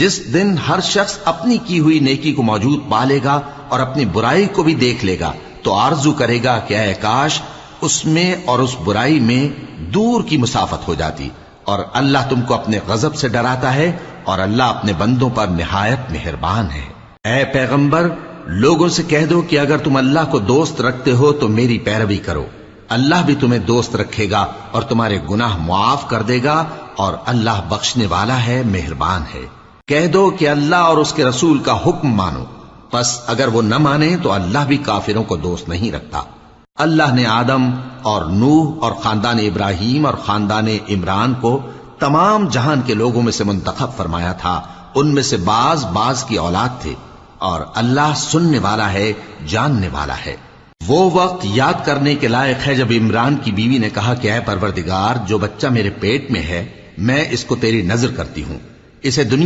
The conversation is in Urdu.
جس دن ہر شخص اپنی کی ہوئی نیکی کو موجود پا لے گا اور اپنی برائی کو بھی دیکھ لے گا تو آرزو کرے گا کہ اے کاش اس میں اور اس برائی میں دور کی مسافت ہو جاتی. اور اللہ تم کو اپنے غضب سے ڈراتا ہے اور اللہ اپنے بندوں پر نہایت مہربان ہے. اے پیغمبر لوگوں سے کہہ دو کہ اگر تم اللہ کو دوست رکھتے ہو تو میری پیروی کرو. اللہ بھی تمہیں دوست رکھے گا اور تمہارے گناہ معاف کر دے گا اور اللہ بخشنے والا ہے، مہربان ہے. کہہ دو کہ اللہ اور اس کے رسول کا حکم مانو. پس اگر وہ نہ مانے تو اللہ بھی کافروں کو دوست نہیں رکھتا. اللہ نے آدم اور نوح اور خاندان ابراہیم اور خاندان عمران کو تمام جہان کے لوگوں میں سے منتخب فرمایا تھا. ان میں سے بعض کی اولاد تھے اور اللہ سننے والا ہے، جاننے والا ہے. وہ وقت یاد کرنے کے لائق ہے جب عمران کی بیوی نے کہا کہ اے پروردگار، جو بچہ میرے پیٹ میں ہے میں اس کو تیری نذر کرتی ہوں، اسے دنیا